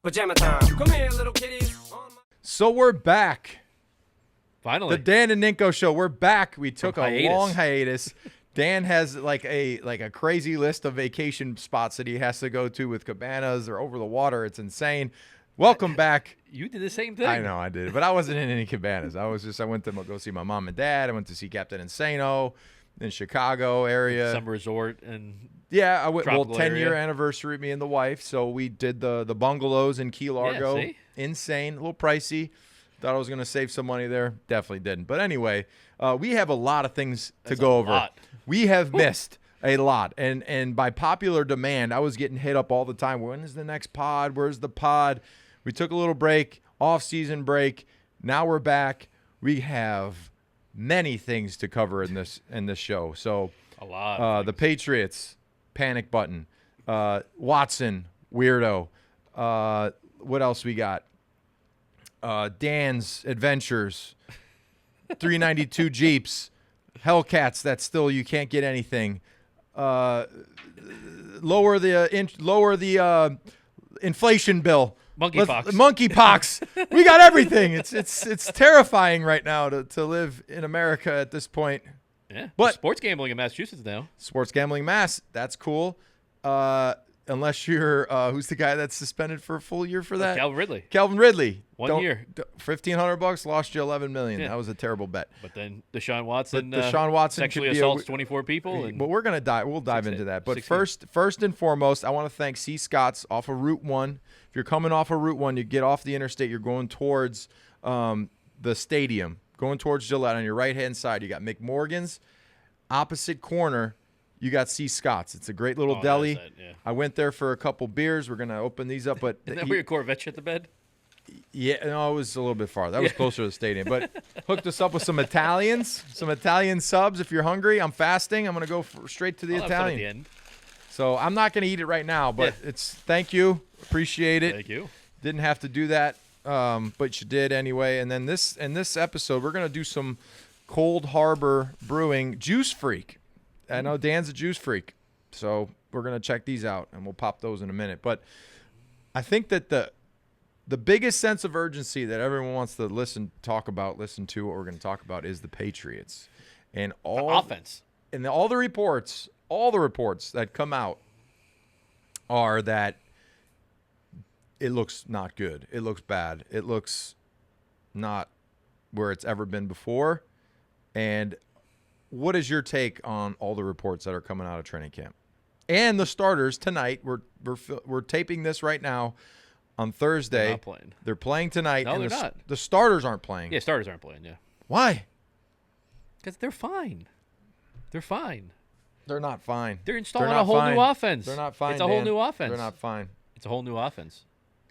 Pajama time. Come here, little kitties. So we're back. Finally. The Dan and Ninko Show. We're back. We took a long hiatus. Dan has like a crazy list of vacation spots that he has to go to with cabanas or over the water. It's insane. Welcome back. You did the same thing. I know I did, but I wasn't in any cabanas. I went to go see my mom and dad. I went to see Captain Insano in Chicago area. Some resort and yeah, I went. Well, 10-year area. anniversary, me and the wife. So we did the bungalows in Key Largo. Yeah, see? Insane, a little pricey. Thought I was going to save some money there. Definitely didn't. But anyway, we have a lot of things to go over. Lot. We have missed a lot. And by popular demand, I was getting hit up all the time. When is the next pod? Where's the pod? We took a little break, off-season break. Now we're back. We have many things to cover in this show. So A lot. the Patriots, panic button. Watson, weirdo. What else we got? Dan's adventures. 392 Jeeps. Hellcats that still you can't get anything. Lower the inflation bill. Monkeypox. Monkeypox. We got everything. It's terrifying right now to live in America at this point. Yeah. But- There's sports gambling in Massachusetts now. Sports gambling mass. That's cool. Unless you're who's the guy that's suspended for a full year for that? Calvin Ridley. Calvin Ridley. One year. $1,500 lost you $11 million. Yeah. That was a terrible bet. But then Deshaun Watson, But Deshaun Watson sexually could be assaults 24 people. But we're gonna dive. We'll dive into that. But 16. first and foremost, I want to thank C. Scott's off of Route 1. If you're coming off of Route 1, you get off the interstate. You're going towards the stadium, going towards Gillette. On your right hand side, you got McMorgan's. Opposite corner, you got C. Scott's. It's a great little deli. That's it, yeah. I went there for a couple beers. We're gonna open these up, but Isn't that where your Corvette shit the bed? yeah, no, it was a little bit far. That was closer to the stadium, but hooked us up with some Italian subs. If you're hungry, I'm fasting. I'm gonna go straight to the I'll have fun at Italian. the end. So I'm not gonna eat it right now, but it's thank you, appreciate it. Thank you. Didn't have to do that, but you did anyway. And then this episode, we're gonna do some Cold Harbor Brewing Juice Freak. I know Dan's a juice freak, so we're gonna check these out, and we'll pop those in a minute. But I think that the biggest sense of urgency that everyone wants to listen to what we're going to talk about is the Patriots and all Offense. And all the reports that come out are that it looks not good. It looks bad. It looks not where it's ever been before. And what is your take on all the reports that are coming out of training camp? And the starters tonight, we're taping this right now on Thursday. They're not playing. They're playing tonight. No, and they're not. The starters aren't playing. Yeah, starters aren't playing, yeah. Why? Because they're fine. They're fine. They're not fine. They're installing not a whole fine. new offense. They're not fine. It's a whole Dan. new offense. They're not fine. It's a whole new offense.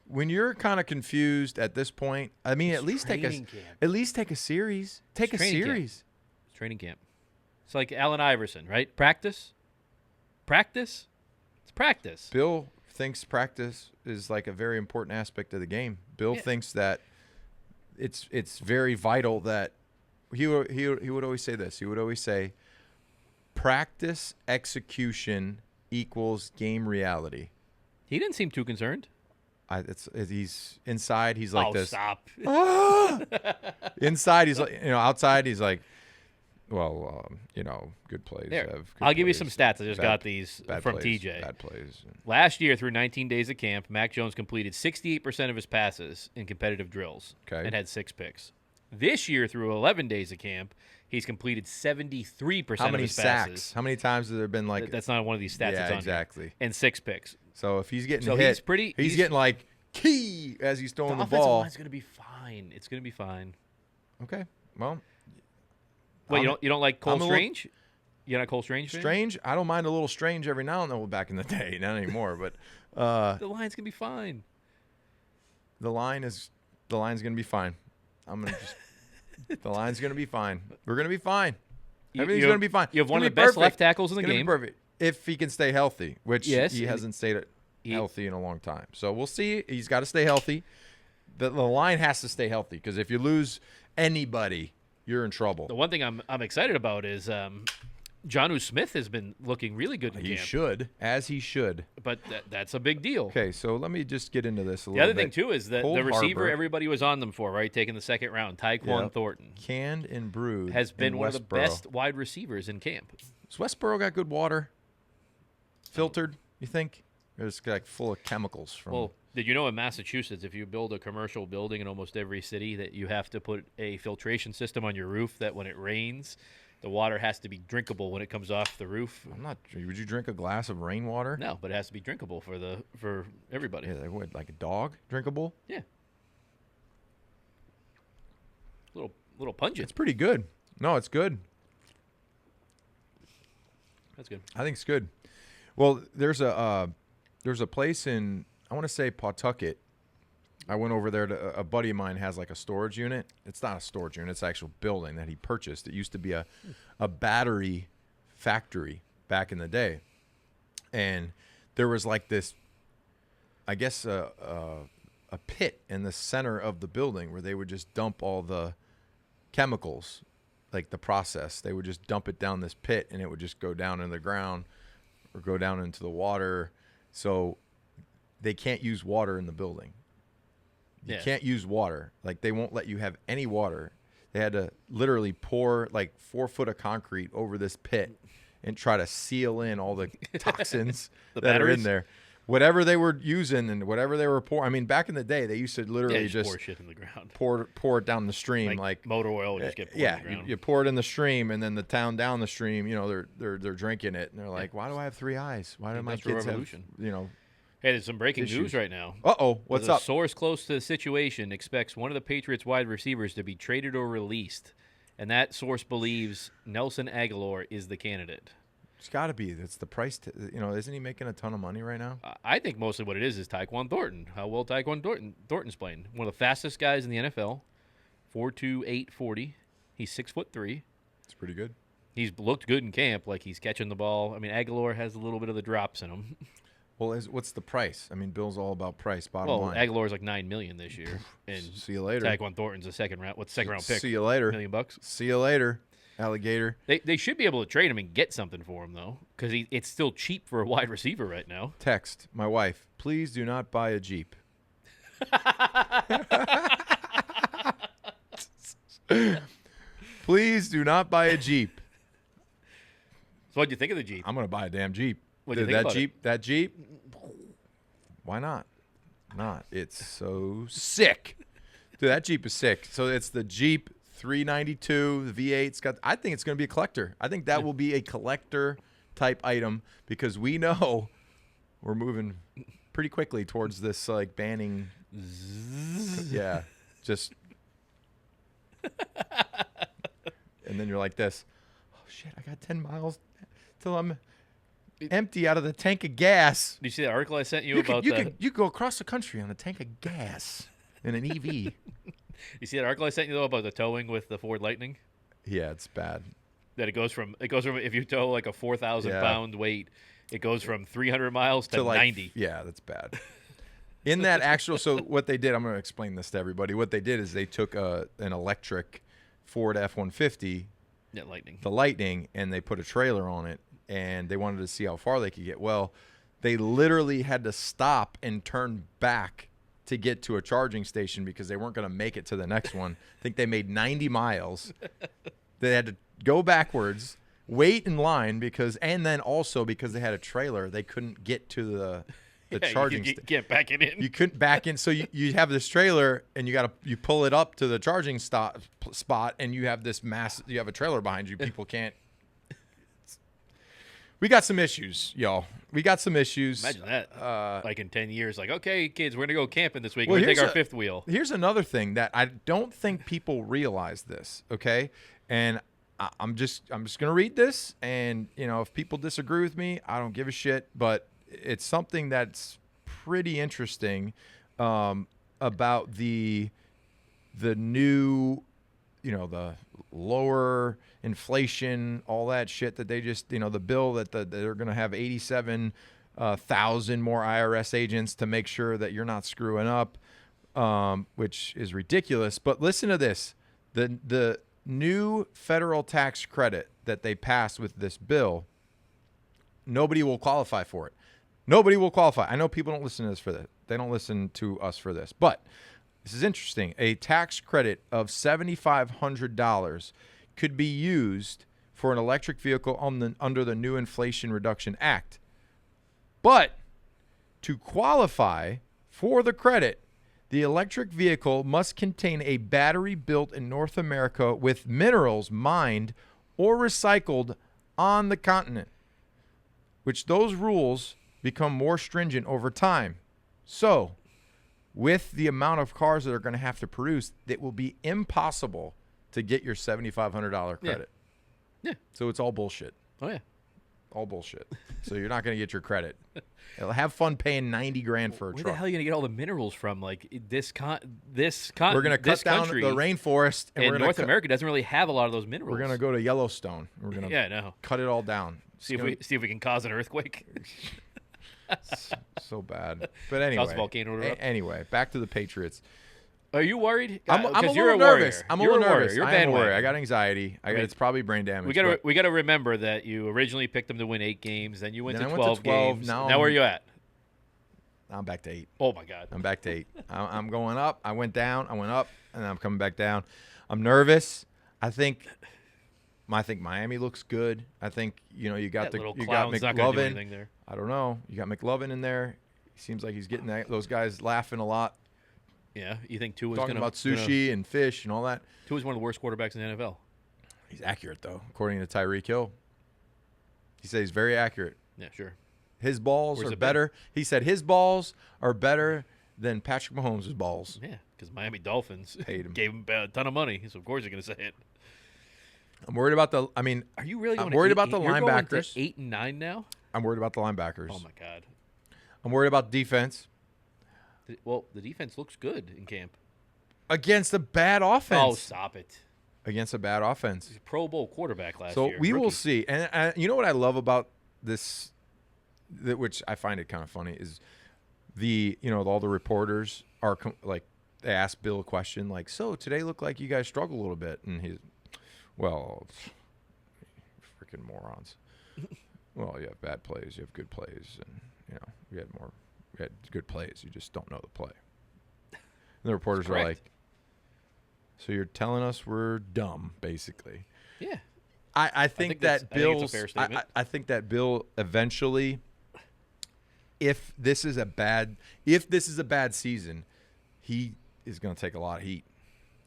When you're kind of confused at this point, I mean, at least take a training camp. series. Take a training camp. series. It's training camp. It's like Allen Iverson, right? Practice. It's practice. Bill thinks practice is like a very important aspect of the game. Bill thinks that it's very vital that he would always say this. He would always say, practice execution equals game reality. He didn't seem too concerned. He's inside. He's like this. Stop. Inside, he's like, outside, he's like, well, good plays. There. Have good I'll give you plays, some stats. I just bad- got these bad from plays, TJ. Bad plays. Last year, through 19 days of camp, Mac Jones completed 68% of his passes in competitive drills and had 6 picks. This year, through 11 days of camp, he's completed 73% How of many his sacks? passes. How many times have there been like? That's not one of these stats. Yeah, that's on exactly. Here. And 6 picks. So if he's getting So hit, he's getting like key as he's throwing the offensive ball. line's going to be fine. It's going to be fine. Okay, well. Wait, you don't like Cole I'm a little- Strange? You're not a Cole Strange fan? Strange? I don't mind a little strange every now and then. Well, back in the day, not anymore. But The line's going to be fine. the line's gonna be fine. I'm gonna just. The line's gonna be fine. We're gonna be fine. Everything's gonna be fine. You have It's one of gonna the be best perfect. left tackles in the It's gonna be game. perfect if he can stay healthy, which Yes, he and hasn't stayed healthy in a long time. So we'll see. He's got to stay healthy. The line has to stay healthy because if you lose anybody, you're in trouble. The one thing I'm excited about is Jonnu Smith has been looking really good in He camp. should, as he should. But that's a big deal. Okay, so let me just get into this a The little other bit. thing, too, is that Cold the receiver Harbor, everybody was on them for, right, taking the second round, Tyquan Thornton, canned and brewed, has been in one of the Westboro. best wide receivers in camp. Does Westboro got good water? Filtered, you think? Or it's like full of chemicals from... Well, did you know in Massachusetts, if you build a commercial building in almost every city, that you have to put a filtration system on your roof that when it rains, the water has to be drinkable when it comes off the roof? I'm not... Would you drink a glass of rainwater? No, but it has to be drinkable for everybody. Yeah, like a dog? Drinkable? Yeah. Little pungent. It's pretty good. No, it's good. That's good. I think it's good. Well, there's a place in, I want to say Pawtucket. I went over there to a buddy of mine has like a storage unit. It's not a storage unit. It's an actual building that he purchased. It used to be a battery factory back in the day. And there was like this, I guess, a pit in the center of the building where they would just dump all the chemicals, like the process. They would just dump it down this pit and it would just go down in the ground or go down into the water. So they can't use water in the building. You can't use water. Like, they won't let you have any water. They had to literally pour like 4 foot of concrete over this pit and try to seal in all the toxins that are in there. Whatever they were using and whatever they were pouring. I mean, back in the day, they used to literally just pour shit in the ground. Pour it down the stream. Like motor oil would just get poured in the ground. You pour it in the stream, and then the town down the stream, you know, they're drinking it, and they're like, why do I have 3 eyes? Why do my kids have, you know? Hey, there's some breaking issues. news right now. Uh-oh, what's up? A source close to the situation expects one of the Patriots wide receivers to be traded or released, and that source believes Nelson Aguilar is the candidate. It's got to be. That's the price. You know, isn't he making a ton of money right now? I think mostly what it is Tyquan Thornton. How well Tyquan Thornton's playing. One of the fastest guys in the NFL, 4'2", 840. He's 6'3". It's pretty good. He's looked good in camp, like he's catching the ball. I mean, Aguilar has a little bit of the drops in him. Well, what's the price? I mean, Bill's all about price. Bottom line. Aguilar's like $9 million this year, and see you later. Tyquan Thornton's a second round pick. See you later. $1 million. See you later, alligator. They should be able to trade him and get something for him though, because it's still cheap for a wide receiver right now. Text my wife. Please do not buy a Jeep. Please do not buy a Jeep. So what'd you think of the Jeep? I'm gonna buy a damn Jeep. What'd you think about it? That Jeep. Why not? It's so sick. Dude, that Jeep is sick. So it's the Jeep 392, the V8. I think it's going to be a collector. I think that will be a collector type item because we know we're moving pretty quickly towards this like banning. Yeah, just. And then you're like this. Oh shit! I got 10 miles till I'm empty out of the tank of gas. Did you see that article I sent you about you go across the country on a tank of gas in an EV. You see that article I sent you though about the towing with the Ford Lightning? Yeah, it's bad. That it goes from if you tow like a 4,000 pound weight, it goes from 300 miles to like, 90. Yeah, that's bad. In that actual, so what they did, I'm going to explain this to everybody. What they did is they took an electric Ford F-150, the Lightning, and they put a trailer on it. And they wanted to see how far they could get. Well, they literally had to stop and turn back to get to a charging station because they weren't going to make it to the next one. I think they made 90 miles. They had to go backwards, wait in line and then also because they had a trailer, they couldn't get to the charging station. You can't back it in. You couldn't back in. So you have this trailer and you pull it up to the charging spot and you have you have a trailer behind you. People can't. We got some issues, y'all. We got some issues. Imagine that. Like in 10 years, like, okay, kids, we're going to go camping this week. Well, we're going to take our fifth wheel. Here's another thing that I don't think people realize this, okay? And I'm just going to read this. And, you know, if people disagree with me, I don't give a shit. But it's something that's pretty interesting about the new, you know, the lower inflation, all that shit that they just, you know, the bill that they're going to have 87,000 more IRS agents to make sure that you're not screwing up, which is ridiculous. But listen to this. The new federal tax credit that they pass with this bill, nobody will qualify for it. Nobody will qualify. I know people don't listen to this for this. They don't listen to us for this. But this is interesting. A tax credit of $7,500 could be used for an electric vehicle under the new Inflation Reduction Act. But to qualify for the credit, the electric vehicle must contain a battery built in North America with minerals mined or recycled on the continent, which those rules become more stringent over time. So, with the amount of cars that are going to have to produce, it will be impossible to get your $7,500 credit. Yeah. So it's all bullshit. Oh, yeah. All bullshit. So you're not going to get your credit. Have fun paying $90,000 for a truck. Where the hell are you going to get all the minerals from? Like this we're going to cut down the rainforest, and North America doesn't really have a lot of those minerals. We're going to go to Yellowstone. We're going to cut it all down. See if we can cause an earthquake. So bad. But anyway, cause a volcano to erupt. Anyway, back to the Patriots. Are you worried? I'm a little nervous. I'm a little nervous. You're a bandwagon. I got anxiety. It's probably brain damage. We got to remember that you originally picked them to win 8 games, then you went to 12 games. Now where are you at? I'm back to 8. Oh my God. I'm back to 8. I'm going up. I went down. I went up, and I'm coming back down. I'm nervous. I think Miami looks good. I think you got McLovin there. I don't know. You got McLovin in there. He seems like he's getting those guys laughing a lot. Yeah, you think Tua's talking about sushi and fish and all that. Tua's one of the worst quarterbacks in the NFL. He's accurate though, according to Tyreek Hill. He said he's very accurate. Yeah, sure. His balls are better. He said his balls are better than Patrick Mahomes' balls. Yeah, because Miami Dolphins paid him. Gave him a ton of money, so of course you're going to say it. I'm worried about the. Are you really? I'm worried about the you're linebackers. Going to 8 and 9 now. I'm worried about the linebackers. Oh my God. I'm worried about defense. Well, the defense looks good in camp against a bad offense. Oh, stop it! Against a bad offense. He's a Pro Bowl quarterback last year. So we Rookie. will see. And you know what I love about this, which I find it kind of funny, is all the reporters are they ask Bill a question like, "So today looked like you guys struggled a little bit," and he's, "Well, freaking morons." Well, you have bad plays, you have good plays, and we had good plays. You just don't know the play. And the reporters are like, "So you're telling us we're dumb, basically?" Yeah. I think that Bill's. I think that Bill eventually, if this is a bad season, he is going to take a lot of heat.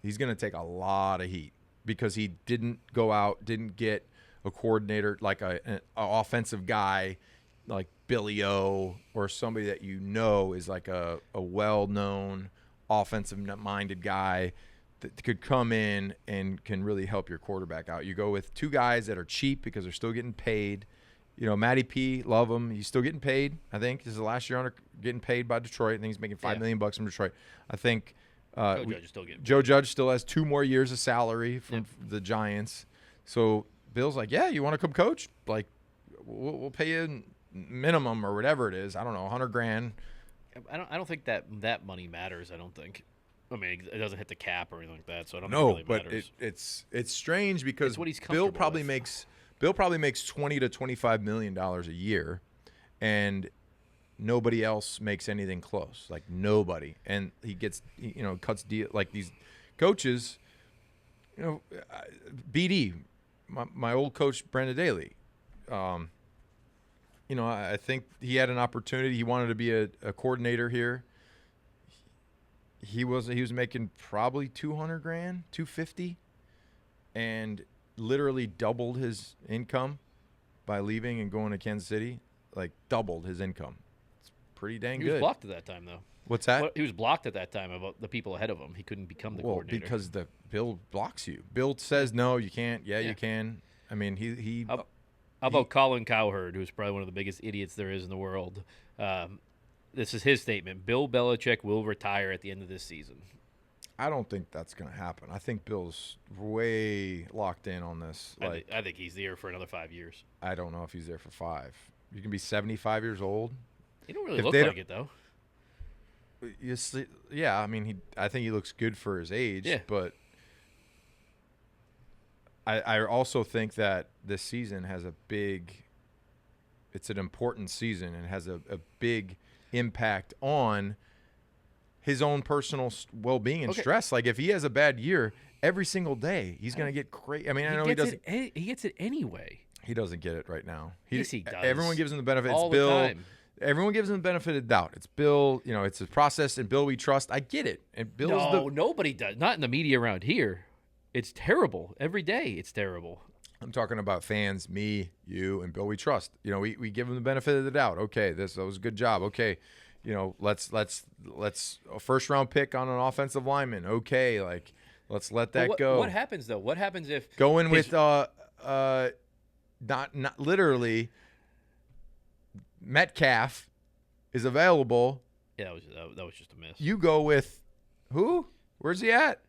He's going to take a lot of heat because he didn't go out, didn't get a coordinator like an offensive guy like Billy O or somebody that is like a well-known offensive-minded guy that could come in and can really help your quarterback out. You go with 2 guys that are cheap because they're still getting paid. Matty P, love him. He's still getting paid. I think this is the last year getting paid by Detroit. I think he's making $5 million from Detroit. I think Joe Judge still has 2 more years of salary from the Giants. So Bill's like, yeah, you want to come coach? Like, we'll pay you minimum or whatever it is. I don't know, $100,000. I don't think that money matters. I don't think. I mean, it doesn't hit the cap or anything like that, so I don't think it really matters. But it's strange because it's what he's Bill probably makes $20 to $25 million a year, and nobody else makes anything close. Like nobody, and he gets cuts deal like these coaches. BD, my old coach Brenda Daly. I think he had an opportunity. He wanted to be a coordinator here. He was making probably $200,000, $250,000, and literally doubled his income by leaving and going to Kansas City. Like doubled his income. It's pretty dang good. He was blocked at that time, though. What's that? He was blocked at that time about the people ahead of him. He couldn't become the coordinator. Because the Bill blocks you. Bill says no, you can't. Yeah, you can. I mean, he. How about Colin Cowherd, who's probably one of the biggest idiots there is in the world? This is his statement. Bill Belichick will retire at the end of this season. I don't think that's going to happen. I think Bill's way locked in on this. I think he's there for another 5 years. I don't know if he's there for 5. You can be 75 years old. He don't really look like it, though. Yeah, I mean, I think he looks good for his age. Yeah. But I also think that this season has it's an important season and has a big impact on his own personal well-being and stress. Like if he has a bad year, every single day he's going to get crazy. I mean, I know he doesn't. He gets it anyway. He doesn't get it right now. Yes, he does. Everyone gives him the benefit. All it's Bill. the time. Everyone gives him the benefit of the doubt. It's Bill. You know, it's a process, and Bill we trust. I get it. And Bill's nobody does. Not in the media around here. It's terrible. Every day it's terrible. I'm talking about fans, me, you, and Bill we trust. You know, we give him the benefit of the doubt. Okay, that was a good job. Okay, you know, let's a first round pick on an offensive lineman. Okay, like let's let that go. What happens though? What happens if going with not literally Metcalf is available? Yeah, that was just a miss. You go with who? Where's he at?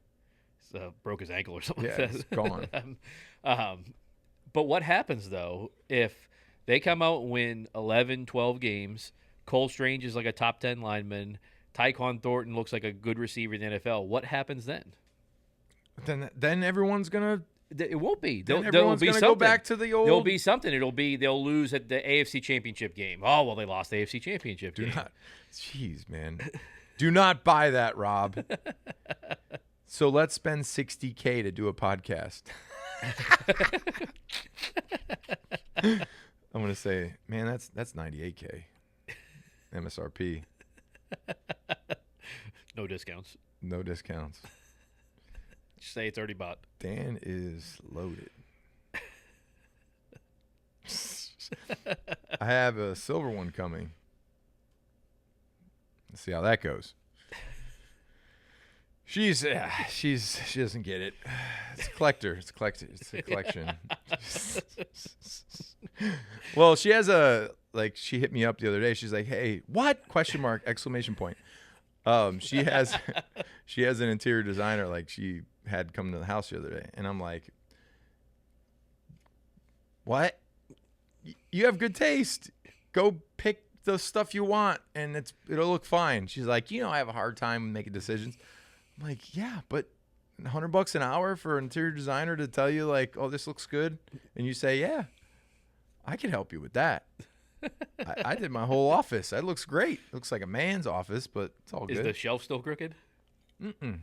Broke his ankle or something. Yeah, like that. It's gone. But what happens though if they come out and win 11, 12 games? Cole Strange is like a top 10 lineman. Tyquan Thornton looks like a good receiver in the NFL. What happens then? Then everyone's gonna. It won't be. Everyone's going to go back to the old. There'll be something. They'll lose at the AFC Championship game. Oh, well, they lost the AFC Championship game. Jeez, man. Do not buy that, Rob. So let's spend $60K to do a podcast. I'm going to say, man, that's $98K. MSRP. No discounts. No discounts. Just say it's already bought. Dan is loaded. I have a silver one coming. Let's see how that goes. She doesn't get it. It's a collector. It's a collection. Well, she has she hit me up the other day. She's like, "Hey, what?" Question mark, exclamation point. She has an interior designer like she had come to the house the other day, and I'm like, "What? You have good taste. Go pick the stuff you want, and it'll look fine." She's like, I have a hard time making decisions. I'm like, yeah, but $100 an hour for an interior designer to tell you like, "Oh, this looks good," and you say, "Yeah, I can help you with that." I did my whole office. That looks great. Looks like a man's office, but it's all good. Is the shelf still crooked? Mm-mm.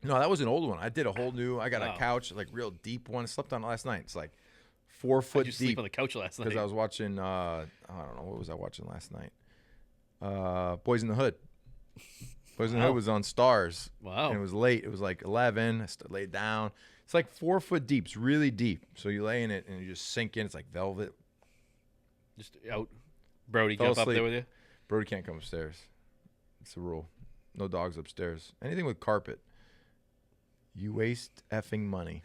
No, that was an old one. I did a whole new. I got a couch, like real deep one. I slept on it last night. It's like 4 foot deep. Sleep on the couch last night because I was watching. I don't know what was I watching last night. Boys in the Hood. Boys in the Hood was on Stars. Wow. And it was late. It was like 11. I laid down. It's like 4 foot deep. It's really deep. So you lay in it and you just sink in. It's like velvet. Just out. Brody jump up there with you? Brody can't come upstairs. It's a rule. No dogs upstairs. Anything with carpet. You waste effing money.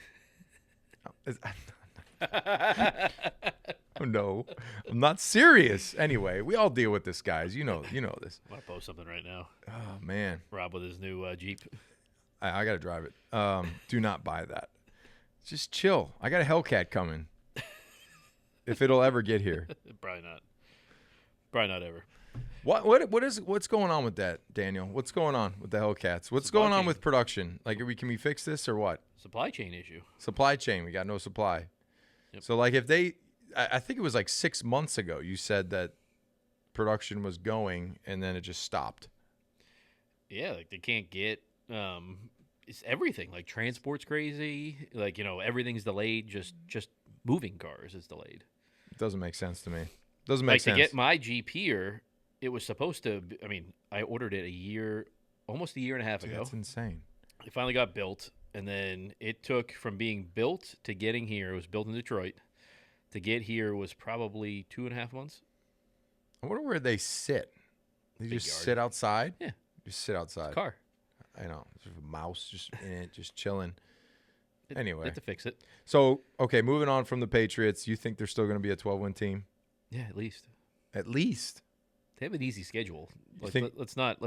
Oh, no. I'm not serious. Anyway, we all deal with this, guys. You know this. I want to post something right now. Oh, man. Rob with his new Jeep. I got to drive it. Do not buy that. Just chill. I got a Hellcat coming. If it'll ever get here. Probably not. Probably not ever. What's going on with that, Daniel? What's going on with the Hellcats? What's going on with production? Like, can we fix this or what? Supply chain issue. Supply chain. We got no supply. Yep. So, like, if I think it was like 6 months ago, you said that production was going and then it just stopped. Yeah, like they can't get it's everything. Like transport's crazy. Like, everything's delayed. Just moving cars is delayed. It doesn't make sense to me. Doesn't make sense. To get my Jeep here, it was supposed to. I ordered it almost a year and a half ago. That's insane. It finally got built, and then it took from being built to getting here. It was built in Detroit. To get here was probably 2.5 months. I wonder where they sit. They just yard. Sit outside? Yeah. Just sit outside. Car. I know. There's a mouse just in it, just chilling. Anyway. They have to fix it. So, okay, moving on from the Patriots, you think they're still going to be a 12-win team? Yeah, at least. At least? They have an easy schedule. Like, let's not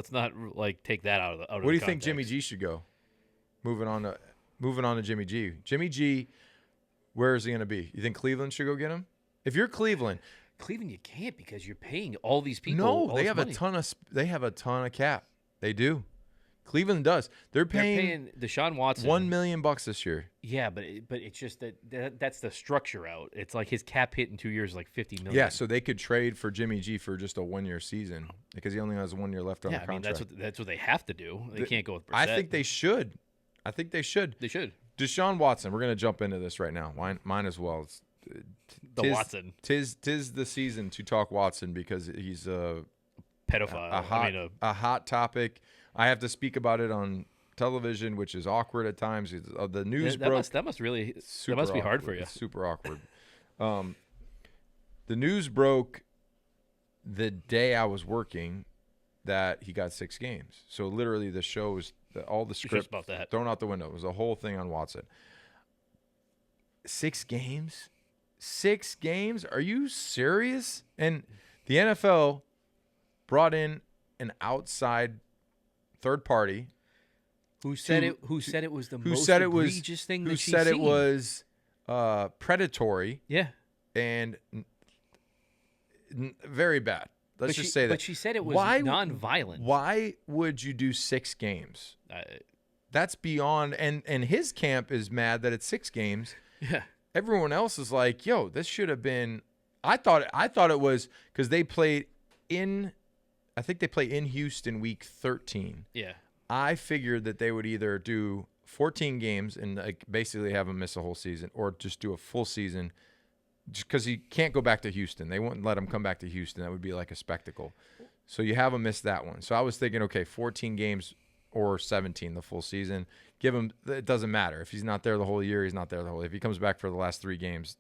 like take that out of the Where do you think Jimmy G should go? Moving on to Jimmy G. Jimmy G, where is he going to be? You think Cleveland should go get him? If you're Cleveland, you can't because you're paying all these people. No, they have a ton of cap. They do. Cleveland does. They're They're paying paying Deshaun Watson $1 million this year. Yeah, but it's just that's the structure out. It's like his cap hit in 2 years is like $50 million. Yeah, so they could trade for Jimmy G for just a 1-year season because he only has 1 year left on the contract. That's what they have to do. They can't go with Brissett. I think they should. They should. Deshaun Watson. We're gonna jump into this right now. Mine as well. Watson. Tis the season to talk Watson because he's a pedophile. A hot topic. I have to speak about it on television, which is awkward at times. The news broke. That must be hard for you. It's super awkward. The news broke the day I was working that he got 6 games. So literally, the show was all the script about that. thrown out the window. It was a whole thing on Watson. 6 games. 6 games? Are you serious? And the NFL brought in an outside third party who said it was the most egregious thing that she's seen. Who said it was predatory. Yeah. And very bad. Let's just say that. But she said it was nonviolent. Why would you do 6 games? That's beyond. And his camp is mad that it's 6 games. Yeah. Everyone else is like, yo, this should have been. I thought it was because they played in. I think they play in Houston week 13. Yeah. I figured that they would either do 14 games and basically have him miss a whole season, or just do a full season, just because he can't go back to Houston. They wouldn't let him come back to Houston. That would be like a spectacle. So you have him miss that one. So I was thinking, okay, 14 games or 17 the full season. Give him. It doesn't matter if he's not there the whole year. He's not there the whole. If he comes back for the last 3 games,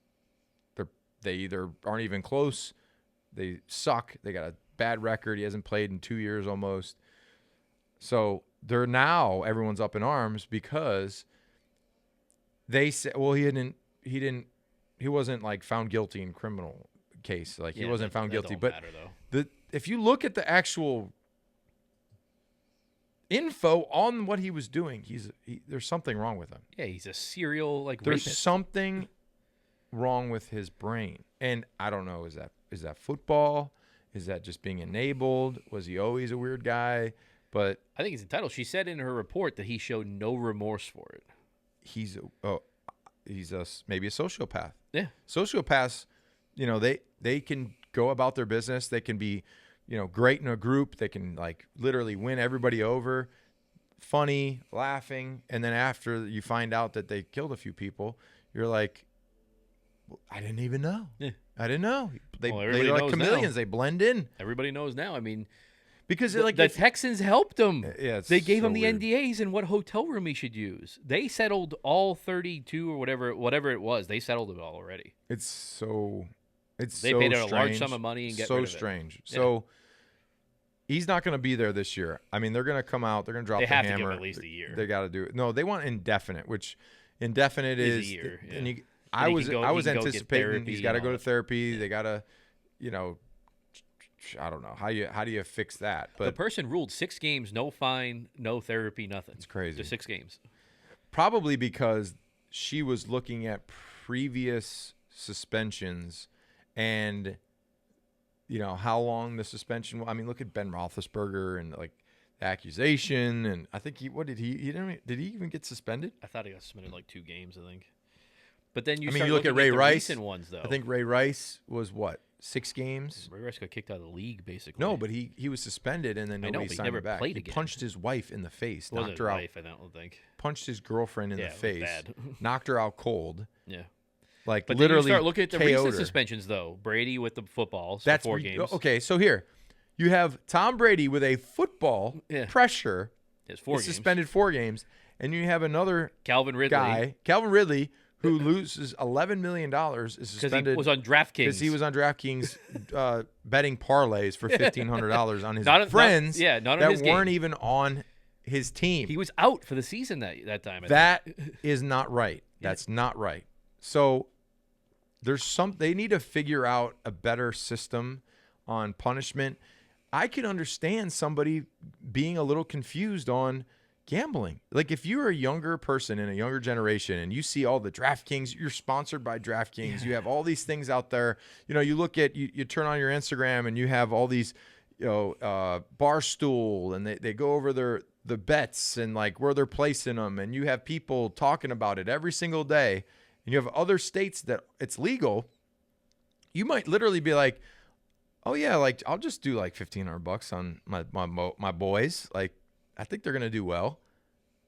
they either aren't even close. They suck. They got a bad record. He hasn't played in 2 years almost. So they're now everyone's up in arms because they said, well, he wasn't like found guilty in criminal case. Like he wasn't found guilty. But if you look at the actual info on what he was doing, there's something wrong with him. Yeah, he's a serial there's rapist. Something wrong with his brain. And I don't know, is that football? Is that just being enabled? Was he always a weird guy? But I think he's entitled. She said in her report that he showed no remorse for it. He's maybe a sociopath. Yeah. Sociopaths, they can go about their business. They can be, great in a group. They can literally win everybody over, funny, laughing. And then after you find out that they killed a few people, you're like, I didn't even know. Yeah. I didn't know. They're like chameleons. Now. They blend in. Everybody knows now. I mean, because the Texans helped him. Yeah, they gave him the weird. NDAs and what hotel room he should use. They settled all 32 or whatever it was. They settled it all already. They paid a large sum of money and get rid of it. So strange. Yeah. So he's not going to be there this year. I mean, they're going to come out. They're going to drop the hammer. They have to give him at least a year. They got to do it. No, they want indefinite, which indefinite is a year. Yeah. And I was anticipating he's got to go to therapy. They got to, I don't know how do you fix that. But the person ruled 6 games, no fine, no therapy, nothing. It's crazy. Just 6 games. Probably because she was looking at previous suspensions and how long the suspension. I mean, look at Ben Roethlisberger and the accusation, and I think did he even get suspended? I thought he got suspended 2 games. I think. But then you look at Ray Rice. Recent ones, though. I think Ray Rice was 6 games. Ray Rice got kicked out of the league, basically. No, but he was suspended and then nobody signed him back. He punched his wife in the face, knocked her out. I don't think. Punched his girlfriend in the face, bad. knocked her out cold. Yeah. But literally, then you start looking at the recent her. suspensions, though. Brady with the football, so That's 4 games. Okay, so here you have Tom Brady with a football pressure. It's 4 games. Suspended 4 games, and you have another Calvin Ridley, who loses $11 million, is suspended because he was on DraftKings. Because he was on DraftKings betting parlays for $1,500 on his friends that weren't even on his team. He was out for the season that time. That is not right. That's not right. So they need to figure out a better system on punishment. I can understand somebody being a little confused on gambling. If you're a younger person in a younger generation and you see all the DraftKings, you're sponsored by DraftKings. Yeah. You have all these things out there. You look at you turn on your Instagram and you have all these, Barstool, and they go over the bets and like where they're placing them, and you have people talking about it every single day, and you have other states that it's legal, you might literally be like, oh yeah, like I'll just do like $1,500 on my boys. Like I think they're gonna do well.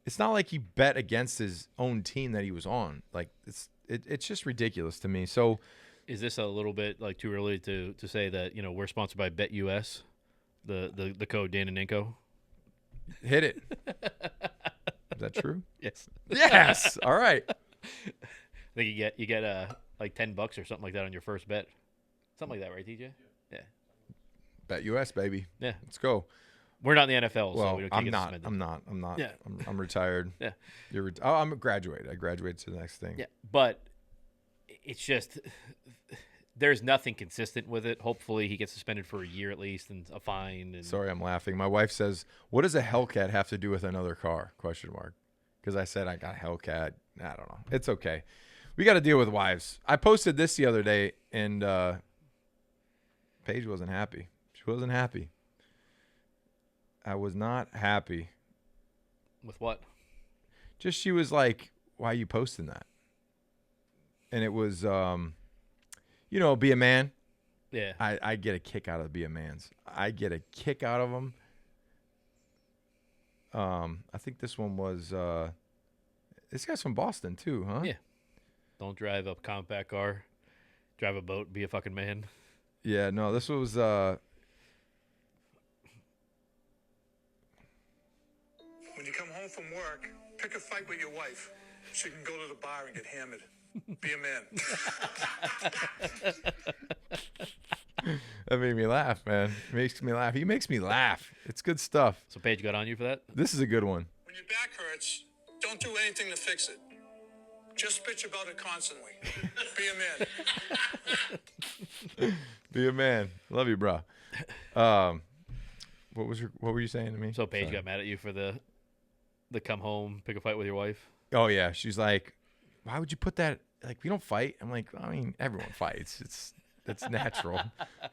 It's not like he bet against his own team that he was on. Like it's just ridiculous to me. So is this a little bit like too early to say that, you know, we're sponsored by BetUS, the code Dan and Ninko? Hit it. Is that true? Yes. Yes. All right. I think you get like $10 or something like that on your first bet. Something like that, right, TJ? Yeah. BetUS, baby. Yeah. Let's go. We're not in the NFL, so Well, we don't I'm get not. suspended. I'm not. Yeah. I'm retired. Yeah. I'm a graduate. I graduated to the next thing. Yeah, but it's just there's nothing consistent with it. Hopefully, he gets suspended for a year at least and a fine. And Sorry, I'm laughing. My wife says, "What does a Hellcat have to do with another car?" ? Because I said I got a Hellcat. I don't know. It's okay. We got to deal with wives. I posted this the other day, and Paige wasn't happy. She wasn't happy. I was not happy. with what? Just she was like, "Why are you posting that?" And it was, be a man. Yeah. I get a kick out of be a man's. I get a kick out of them. I think this one was this guy's from Boston too, huh? Yeah. Don't drive a compact car. Drive a boat. Be a fucking man. Yeah, no, this was When you come home from work, pick a fight with your wife. She can go to the bar and get hammered. Be a man. that made me laugh, man. It makes me laugh. He makes me laugh. It's good stuff. So Paige got on you for that? This is a good one. When your back hurts, don't do anything to fix it. Just bitch about it constantly. Be a man. Be a man. Love you, bro. What were you saying to me? So Paige Sorry. got mad at you for the come home, pick a fight with your wife? Oh yeah, she's like, "Why would you put that? Like, we don't fight." I'm like, "I mean, everyone fights. It's natural.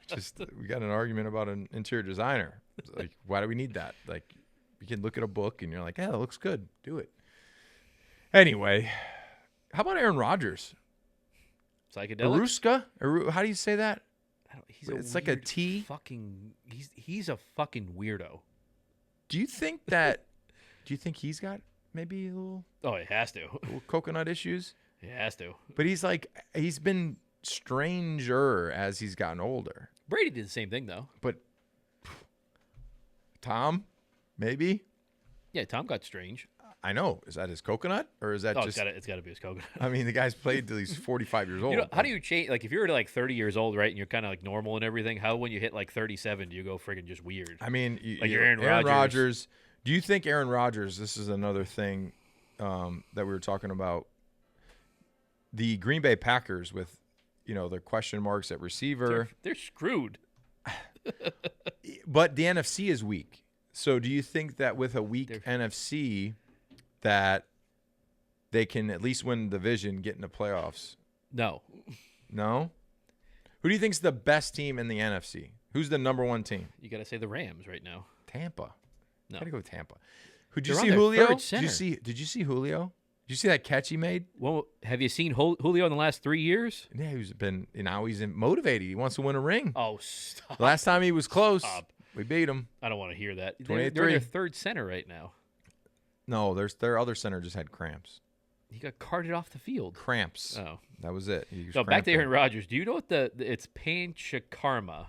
Just we got an argument about an interior designer. It's like, why do we need that? Like, you can look at a book and you're like, yeah, that looks good. Do it." Anyway, how about Aaron Rodgers? Psychedelic? Aruska? How do you say that? It's like a weird T. Fucking, he's a fucking weirdo. Do you think he's got maybe a little Oh, he has to. coconut issues? He has to. But he's been stranger as he's gotten older. Brady did the same thing though. But Tom, maybe? Yeah, Tom got strange. I know. Is that his coconut, or is that Oh, just? it's got to be his coconut. I mean, the guy's played till he's 45 years old. You know, how do you change? Like, if you're like 30 years old, right, and you're kind of like normal and everything, how when you hit like 37 do you go friggin' just weird? I mean, Like you're Aaron Rodgers. Rodgers. Do you think Aaron Rodgers? This is another thing that we were talking about. The Green Bay Packers with, their question marks at receiver. They're screwed. But the NFC is weak. So do you think that with a weak NFC that they can at least win the division, get in the playoffs? No. No? Who do you think's the best team in the NFC? Who's the number one team? You got to say the Rams right now. Tampa. No. Gotta go with Tampa. Did you They're on see their Julio? third Did you see Julio? Did you see that catch he made? Well, have you seen Julio in the last 3 years? Yeah, he's motivated. He wants to win a ring. Oh, stop. The last time he was close, Stop. we beat him. I don't want to hear that. 28-3. They're their third center right now. No, their other center just had cramps. He got carted off the field. Cramps. Oh. That was it. He was So back to cramping. Aaron Rodgers. Do you know what it's panchakarma?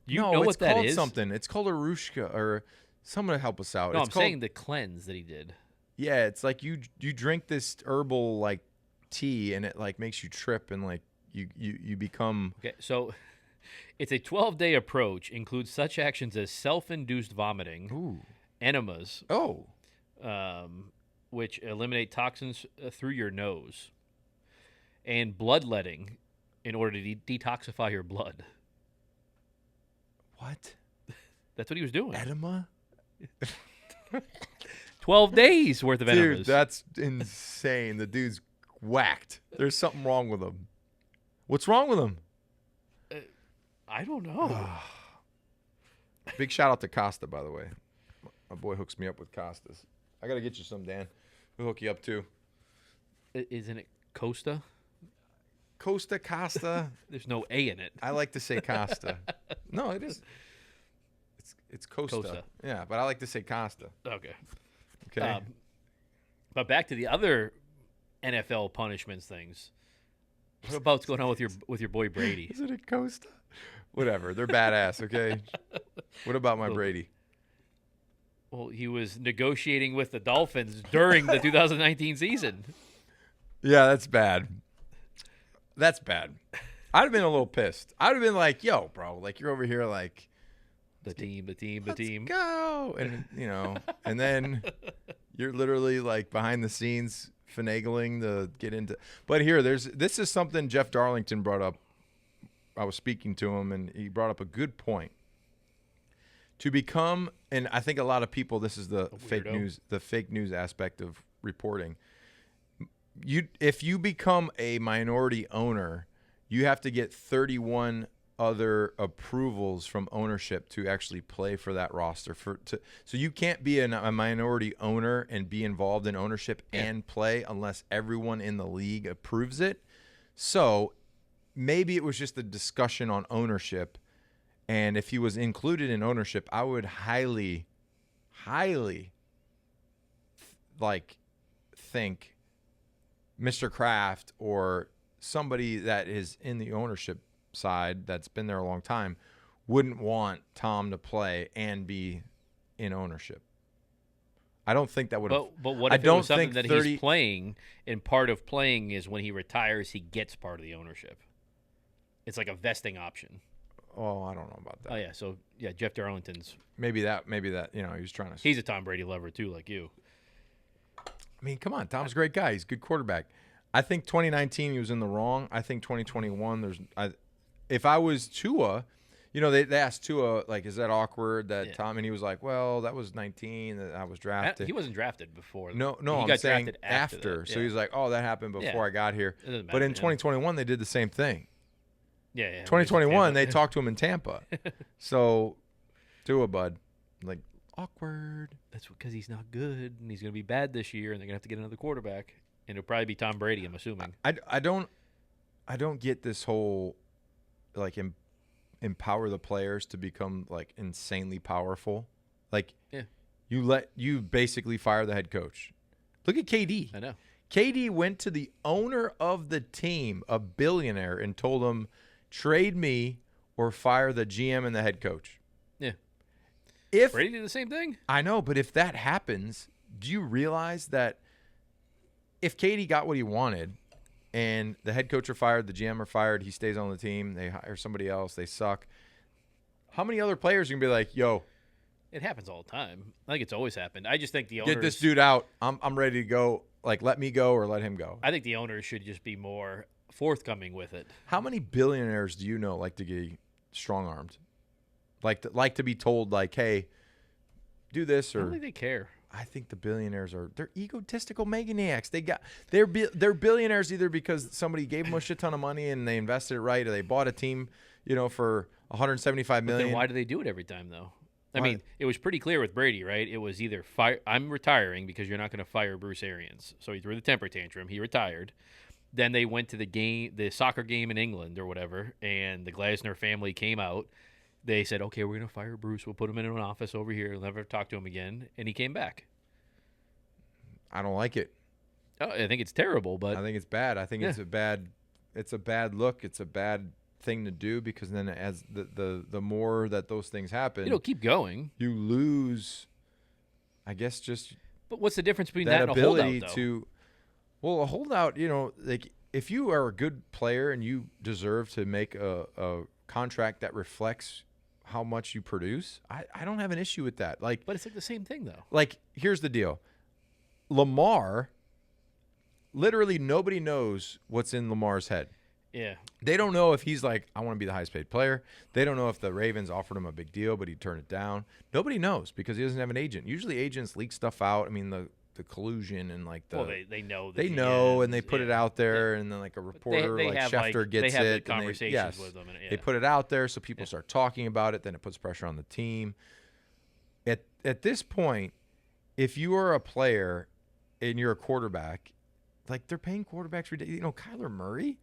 Do you No, know it's what that called is? something. It's called Arushka, or someone to help us out. No, It's I'm called, saying the cleanse that he did. Yeah, it's like you drink this herbal like tea, and it like makes you trip, and like you become. Okay, so it's a 12-day approach, includes such actions as self-induced vomiting, Ooh. enemas, Oh. which eliminate toxins through your nose, and bloodletting in order to detoxify your blood. What? That's what he was doing. Enema? 12 days worth of Dude, enemas. that's insane. The dude's whacked. There's something wrong with him. What's wrong with him? I don't know. Big shout out to Costa, by the way. My boy hooks me up with Costas. I got to get you some, Dan. We'll hook you up, too. Isn't it Costa? Costa. There's no A in it. I like to say Costa. No, it is. It's Costa. Yeah, but I like to say Costa. Okay. Okay. But back to the other NFL punishments things. What about what's going on with your boy Brady? Is it a Costa? Whatever. They're badass, okay? What about my Brady? Well, he was negotiating with the Dolphins during the 2019 season. Yeah, that's bad. That's bad. I'd have been a little pissed. I'd have been like, yo, bro, like you're over here like The team. let's go. And and then you're literally like behind the scenes finagling to get into. But here, this is something Jeff Darlington brought up. I was speaking to him, and he brought up a good point. To become, and I think a lot of people, this is the fake news aspect of reporting. If you become a minority owner, you have to get 31 other approvals from ownership to actually play for that roster. So you can't be a minority owner and be involved in ownership and play unless everyone in the league approves it. So maybe it was just a discussion on ownership, and if he was included in ownership, I would highly think Mr. Kraft or somebody that is in the ownership side that's been there a long time wouldn't want Tom to play and be in ownership. I don't think that would have. But what if it was something that he's playing, and part of playing is when he retires, he gets part of the ownership? It's like a vesting option. Oh, I don't know about that. Oh, yeah. So, yeah, Jeff Darlington's. Maybe that, he was trying to. He's a Tom Brady lover, too, like you. I mean, come on. Tom's a great guy. He's a good quarterback. I think 2019 he was in the wrong. I think 2021 if I was Tua, they asked Tua, like, is that awkward that Tom, and he was like, well, that was 19 that I was drafted. He wasn't drafted before. No, I'm saying after. So he's like, oh, that happened before I got here. But in 2021 they did the same thing. Yeah. 2021 they talked to him in Tampa. So Tua, bud, like, awkward. That's because he's not good, and he's going to be bad this year, and they're going to have to get another quarterback, and it'll probably be Tom Brady, I'm assuming. I don't get this whole like empower the players to become like insanely powerful. Like you basically fire the head coach. Look at KD. I know. KD went to the owner of the team, a billionaire, and told him, trade me or fire the GM and the head coach. Yeah. If Brady did the same thing? I know, but if that happens, do you realize that if KD got what he wanted and the head coach are fired, the GM are fired, he stays on the team, they hire somebody else, they suck, how many other players are going to be like, yo? It happens all the time. I think it's always happened. I just think the owners... Get this dude out. I'm ready to go. Like, let me go or let him go. I think the owners should just be more forthcoming with it. How many billionaires do you know like to get strong-armed? Like to be told, like, hey, do this or... I don't think they care. I think the billionaires they're egotistical maniacs. They're billionaires either because somebody gave them a shit ton of money and they invested it right, or they bought a team, for $175 million. Then why do they do it every time though? I mean, it was pretty clear with Brady, right? It was either I'm retiring because you're not going to fire Bruce Arians. So he threw the temper tantrum. He retired. Then they went to the soccer game in England or whatever, and the Glasner family came out. They said, okay, we're going to fire Bruce. We'll put him in an office over here. We'll never talk to him again. And he came back. I don't like it. Oh, I think it's terrible, but I think it's bad. I think it's a bad look. It's a bad thing to do because then as the more that those things happen, it'll keep going. You lose, I guess, just. But what's the difference between that and a holdout, though? Well, a holdout, like if you are a good player and you deserve to make a contract that reflects how much you produce, I don't have an issue with that. Like, but it's like the same thing though. Like, here's the deal. Lamar, literally nobody knows what's in Lamar's head. Yeah. They don't know if he's like, I want to be the highest paid player. They don't know if the Ravens offered him a big deal, but he turned it down. Nobody knows because he doesn't have an agent. Usually agents leak stuff out. I mean, the collusion and like the they know and they put it out there and then like a reporter they like have, Schefter gets they have it the conversations with them they put it out there so people start talking about it, then it puts pressure on the team. at this point, if you are a player and you're a quarterback, like they're paying quarterbacks for, Kyler Murray.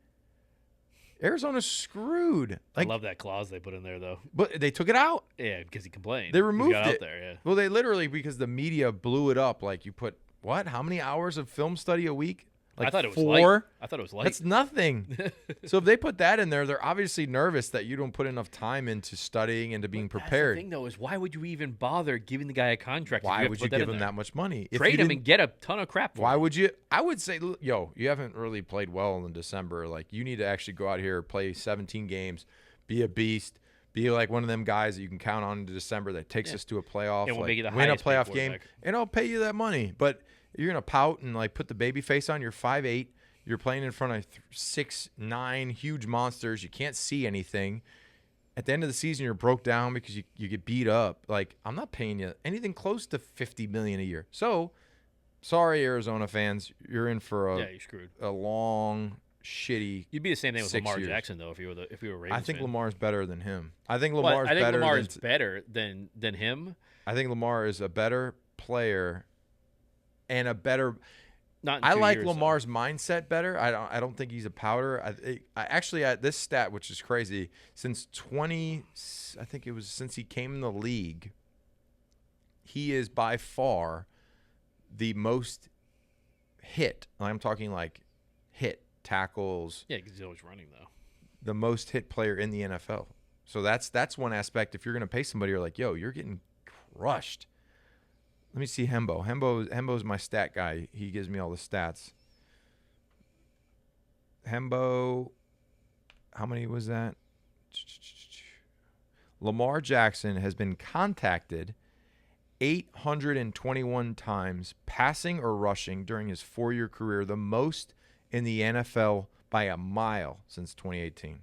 Arizona's screwed. I love that clause they put in there, though. But they took it out. Yeah, because he complained. They removed got it. Out there, yeah. Well, they literally, because the media blew it up. Like, you put, what? How many hours of film study a week? Like I thought it was 4? light. I thought it was light. That's nothing. So if they put that in there, they're obviously nervous that you don't put enough time into studying and to being prepared. That's the thing, though, is why would you even bother giving the guy a contract? Why would you give him that much money? Trade him and get a ton of crap for Why him. would you? I would say, you haven't really played well in December. Like, you need to actually go out here, play 17 games, be a beast, be like one of them guys that you can count on in December that takes us to a playoff, And we'll make you the win a highest paid playoff game, quarterback. and I'll pay you that money. But you're going to pout and, like, put the baby face on. You're 5'8". You're playing in front of 6'9" huge monsters. You can't see anything. At the end of the season, you're broke down because you get beat up. Like, I'm not paying you anything close to $50 million a year. So, sorry, Arizona fans, you're in for you're screwed. a long, shitty. You'd be the same thing with 6 Lamar years. Jackson, though, if you were a Ravens I think fan. Lamar's better than him. I think Well, Lamar's I think better. Lamar's better than him. I think Lamar is a better player and a better. Not in I 2 like years, Lamar's mindset better. I don't think he's a powder. I actually at this stat, which is crazy, since since he came in the league, he is by far the most hit. I'm talking like hit tackles. Yeah, because he's always running though. The most hit player in the NFL. So that's one aspect. If you're going to pay somebody, you're like, yo, you're getting crushed. Let me see Hembo. Hembo's my stat guy. He gives me all the stats. Hembo, how many was that? Lamar Jackson has been contacted 821 times, passing or rushing during his 4-year career, the most in the NFL by a mile since 2018.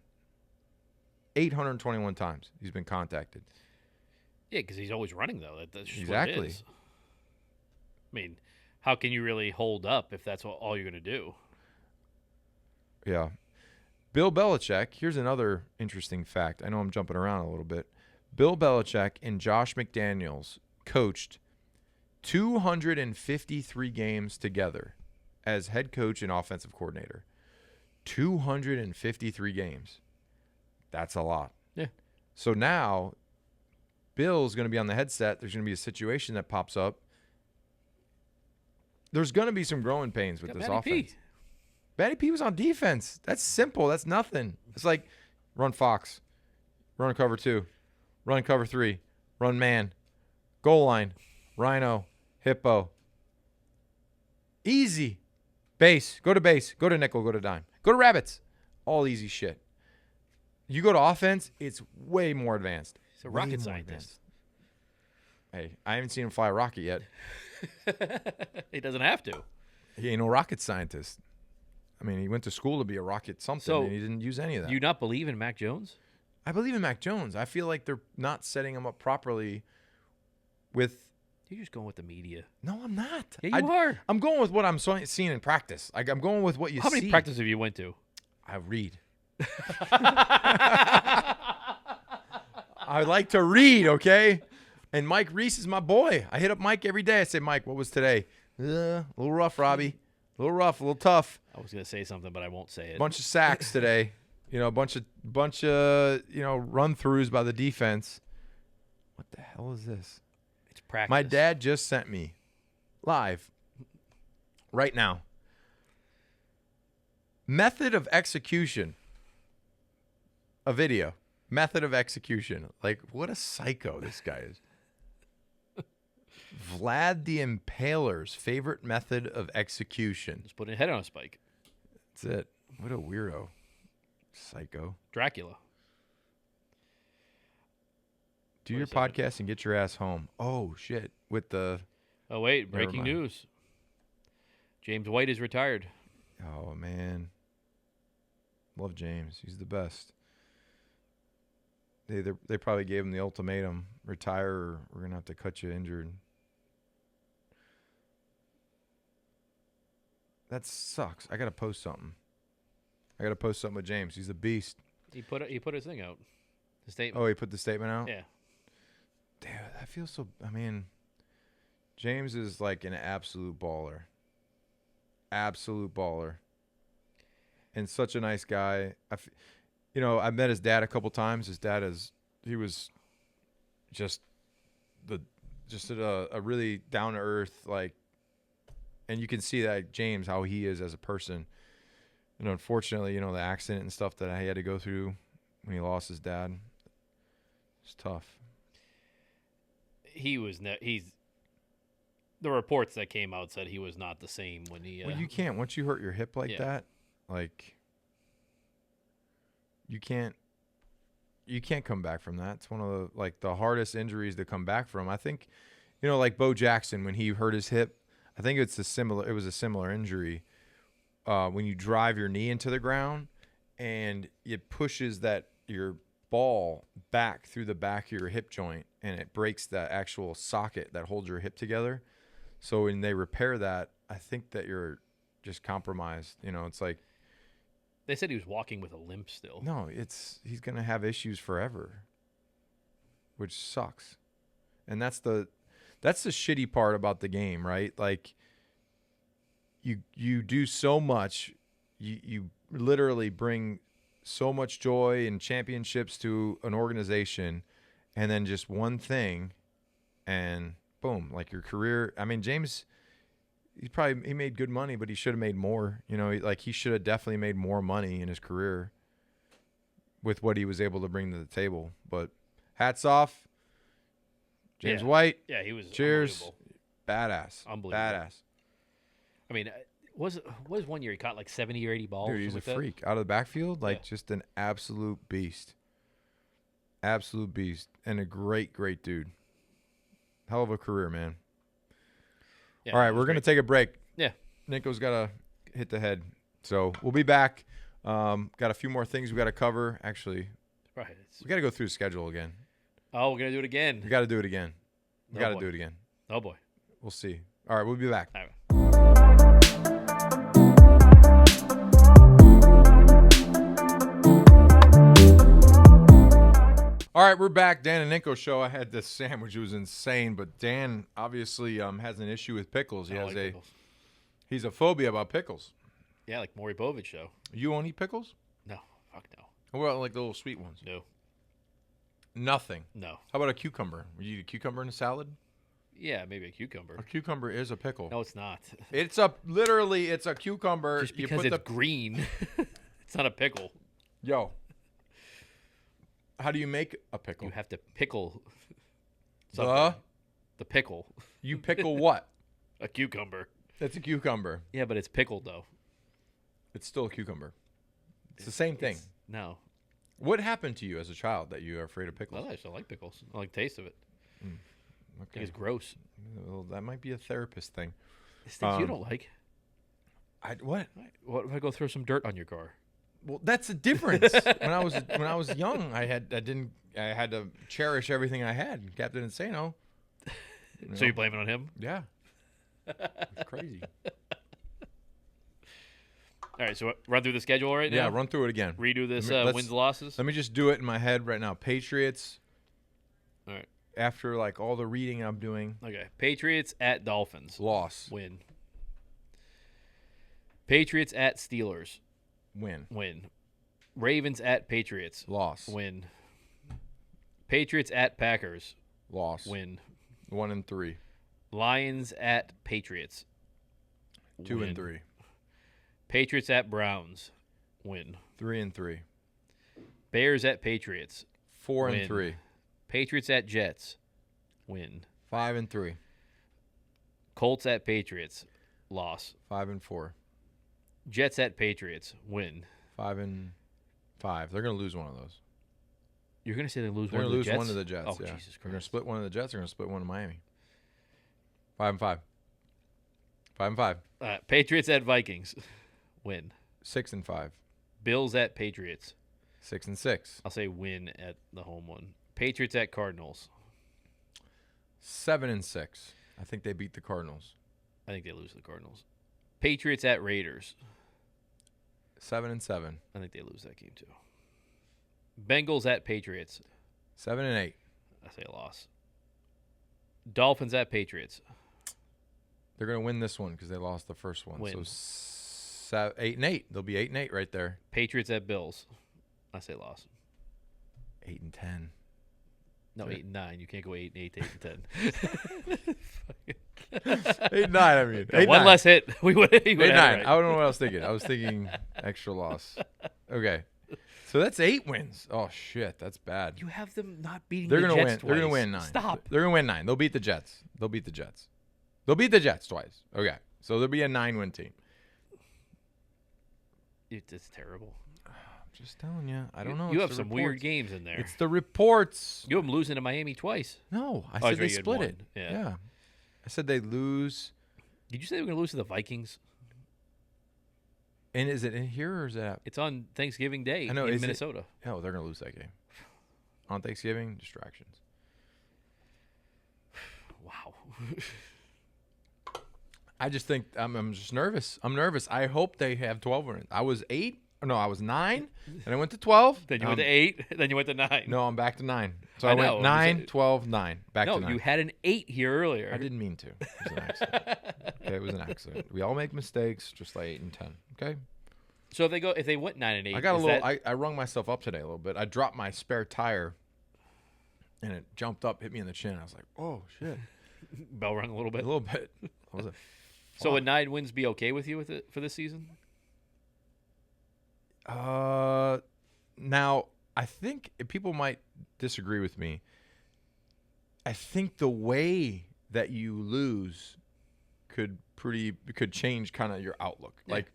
821 times he's been contacted. Yeah, because he's always running though. That's just Exactly. What it is. I mean, how can you really hold up if that's all you're going to do? Yeah. Bill Belichick, here's another interesting fact. I know I'm jumping around a little bit. Bill Belichick and Josh McDaniels coached 253 games together as head coach and offensive coordinator. 253 games. That's a lot. Yeah. So now Bill's going to be on the headset. There's going to be a situation that pops up. There's going to be some growing pains with this offense. Matty P was on defense. That's simple. That's nothing. It's like run Fox, run cover 2, run cover 3, run man, goal line, Rhino, Hippo. Easy. Base. Go to nickel, go to dime. Go to rabbits. All easy shit. You go to offense, it's way more advanced. He's a rocket scientist. Hey, I haven't seen him fly a rocket yet. He doesn't have to. He ain't no rocket scientist. I mean, he went to school to be a rocket something, and he didn't use any of that. Do you not believe in Mac Jones? I believe in Mac Jones. I feel like they're not setting him up properly with... You're just going with the media. No, I'm not. Yeah, you are. I'm going with what I'm seeing in practice. Like, I'm going with what you see. How many practices have you went to? I read. I like to read, okay? And Mike Reese is my boy. I hit up Mike every day. I say, Mike, what was today? A little rough, Robbie. A little rough, a little tough. I was going to say something, but I won't say it. Bunch of sacks today. A bunch of run-throughs by the defense. What the hell is this? It's practice. My dad just sent me live right now. Method of execution. A video. Method of execution. Like, what a psycho this guy is. Vlad the Impaler's favorite method of execution. Just putting a head on a spike. That's it. What a weirdo. Psycho. Dracula. Do your podcast and get your ass home. Oh, shit. With the... Oh, wait. Never Breaking mind. news. James White is retired. Oh, man. Love James. He's the best. They probably gave him the ultimatum. Retire or we're going to have to cut you injured. That sucks. I got to post something. With James. He's a beast. He put his thing out. The statement. Oh, he put the statement out? Yeah. Dude, that feels so... I mean, James is like an absolute baller. Absolute baller. And such a nice guy. I met his dad a couple times. His dad he was just a really down to earth, like, and you can see that James, how he is as a person. And unfortunately, the accident and stuff that he had to go through when he lost his dad, it's tough. The reports that came out said he was not the same when he. Well, you can't once you hurt your hip like that, like you can't come back from that. It's one of the hardest injuries to come back from. I think, like Bo Jackson when he hurt his hip, I think it was a similar injury. When you drive your knee into the ground and it pushes your ball back through the back of your hip joint and it breaks the actual socket that holds your hip together. So when they repair that, I think that you're just compromised. It's like they said he was walking with a limp still. No, he's going to have issues forever, which sucks. And that's the shitty part about the game, right? Like you do so much, you literally bring so much joy and championships to an organization, and then just one thing, and boom, like your career. I mean, James, he made good money, but he should have made more. He should have definitely made more money in his career with what he was able to bring to the table. But hats off, James White. Yeah, he was. Cheers, badass, Unbelievable. badass. I mean, was 1 year he caught like 70 or 80 balls? Dude, he's a like freak out of the backfield, just an absolute beast. Absolute beast, and a great, great dude. Hell of a career, man. Yeah, all right, we're going to take a break. Yeah. Ninko's got to hit the head. So we'll be back. Got a few more things we got to cover. Actually, right. We got to go through the schedule again. Oh, we're going to do it again. We got to do it again. We Oh, got to boy. do it again. Oh, boy. We'll see. All right, we'll be back. All right. All right, we're back. Dan and Ninko Show. I had this sandwich. It was insane, but Dan obviously has an issue with pickles. I don't like pickles. He's a phobia about pickles. Yeah, like Maury Povich show. You won't eat pickles? No. Fuck no. What about like the little sweet ones? No. Nothing. No. How about a cucumber? Would you eat a cucumber in a salad? Yeah, maybe a cucumber. A cucumber is a pickle. No, it's not. It's a cucumber. Just because it's green, it's not a pickle. Yo. How do you make a pickle? You have to pickle The something. The pickle. You pickle what? A cucumber. It's a cucumber. Yeah, but it's pickled, though. It's still a cucumber. It's the same thing. No. What happened to you as a child that you are afraid of pickles? Well, I just don't like pickles. I like the taste of it. I Okay. think it's gross. Well, that might be a therapist thing. It's things you don't like. What? What if I go throw some dirt on your car? Well, that's the difference. when I was young, I had to cherish everything I had. Captain Insano. So you blame it on him? Yeah. It's crazy. All right, so run through the schedule right now? Yeah, run through it again. Redo this wins, losses? Let me just do it in my head right now. Patriots. All right. After like all the reading I'm doing. Okay. Patriots at Dolphins. Loss. Win. Patriots at Steelers. Win. Ravens at Patriots. Loss. Win. Patriots at Packers. Loss. Win. 1-3. Lions at Patriots. 2-3. Patriots at Browns. Win. 3-3. Bears at Patriots. 4-3. Patriots at Jets. Win. 5-3. Colts at Patriots. Loss. 5-4. Jets at Patriots. Win. 5-5. They're gonna lose one of those. You're gonna say they lose They're one gonna of the lose Jets? one of the Jets. Oh, yeah. Jesus They're gonna Christ. split one of the Jets. They're gonna split one of Miami. 5-5. 5-5. Patriots at Vikings. Win. 6-5. Bills at Patriots. 6-6. I'll say win at the home one. Patriots at Cardinals. 7-6. I think they beat the Cardinals. I think they lose to the Cardinals. Patriots at Raiders. 7-7. I think they lose that game too. Bengals at Patriots. 7-8. I say a loss. Dolphins at Patriots. They're going to win this one because they lost the first one. Win. So 8-8. They'll be 8-8 right there. Patriots at Bills. I say loss. 8-10. No, Okay. 8-9. You can't go 8-8 to 8-10. 8-9. I mean, No, 8-9. one less hit. We would. 8-9. Right. I don't know what I was thinking. I was thinking extra loss. Okay. So that's 8 wins. Oh shit, that's bad. You have them not beating They're the gonna Jets win. twice. They're gonna win 9. Stop. They're gonna win 9. They'll beat the Jets. They'll beat the Jets. They'll beat the Jets twice. Okay. So there'll be a 9-win team. It's terrible. I'm just telling you. I don't know. You It's have the some weird reports. games in there. It's the reports. You have them losing to Miami twice. No, I Oh, said that's they right, you had split one. it. Yeah. I said they lose. Did you say they were going to lose to the Vikings? And is it in here or is that? It's on Thanksgiving Day I know, in is it- Minnesota. Oh, they're gonna lose that game. On Thanksgiving, distractions. Wow. I just think I'm just nervous. I'm nervous. I hope they have 12 wins. I was 8. No, I was 9. Then I went to 12. Then you went to 8. Then you went to 9. No, I'm back to 9. So I I, know, went I'm 9, just- 12, 9. Back no, to 9. you had an 8 here earlier. I didn't mean to. It was an accident. Okay, it was an accident. We all make mistakes, just like 8 and 10. Okay. So if they went 9 and 8, I got a is little. that- I rung myself up today a little bit. I dropped my spare tire, and it jumped up, hit me in the chin. I was like, "Oh shit!" bell rung a little A bit. little bit. I was like, So would 9 wins be okay with you with it for this season? now I think people might disagree with me. I think the way that you lose could change kind of your outlook. Yeah. Like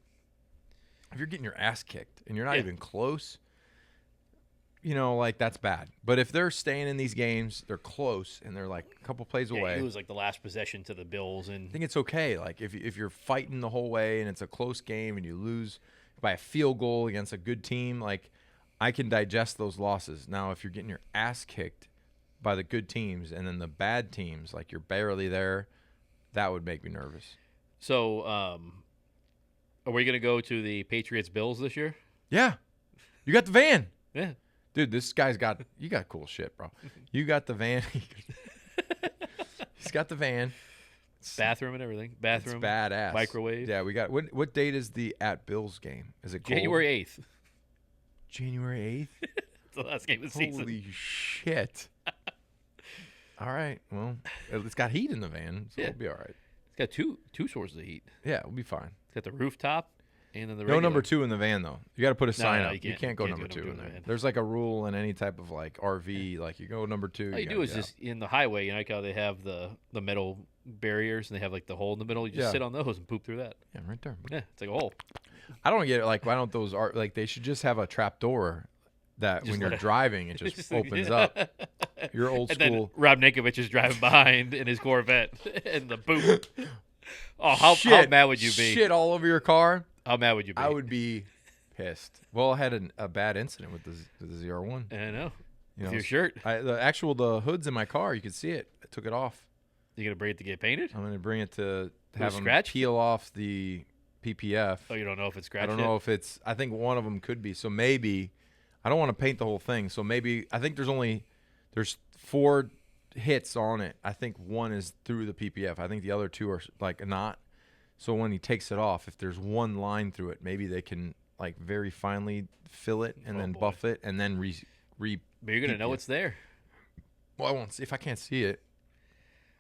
if you're getting your ass kicked and you're not Yeah. even close, like that's bad. But if they're staying in these games, they're close and they're like a couple plays Yeah, away. you lose like the last possession to the Bills, and I think it's okay. Like if you're fighting the whole way and it's a close game and you lose by a field goal against a good team, like I can digest those losses. Now, if you're getting your ass kicked by the good teams and then the bad teams, like you're barely there, that would make me nervous. so are we going to go to the Patriots Bills this year? Yeah, you got the van, Yeah. dude. This guy's you got cool shit, bro. You got the van. He's got the van. Bathroom and everything. Bathroom. It's badass. Microwave. Yeah, we got. What date is the at Bills game? Is it cold? January 8th. January 8th? It's the last game of the season. Holy shit. All right. Well, it's got heat in the van, so Yeah. it'll be all right. It's got two sources of heat. Yeah, we'll be fine. It's got the rooftop and then the No regular. number 2 in the van, though. You got to put a sign no, up. you You can't. can't go You can't number do 2 in number two in there. the van. There's like a rule in any type of like RV. Like you go number 2. All you gotta do is get just in the highway, you know, like how they have the metal barriers and they have like the hole in the middle. You just Yeah. sit on those and poop through that. out. Yeah, right there. Yeah, it's like a hole. I don't get it. Like, why don't those like they should just have a trap door that Just when let you're it- driving it just opens up. You're old And then school. Rob Ninkovich is driving behind in his Corvette and the boot. Oh, how Shit. mad would you be? Shit all over your car. How mad would you be? I would be pissed. Well, I had a bad incident with the ZR1. I know. You With know, your shirt. The hood's in my car. You could see it. I took it off. You gonna bring it to get painted? I'm gonna bring it to Was have them scratched? peel off the PPF. Oh, you don't know if it's I scratched don't yet? know if it's. I think one of them could be. So maybe I don't want to paint the whole thing. So maybe I think there's 4 hits on it. I think one is through the PPF. I think the other 2 are like not. So when he takes it off, if there's one line through it, maybe they can like very finely fill it and Oh, then boy. buff it and then re. But you're gonna know PPF. it's there. Well, I won't see if I can't see it.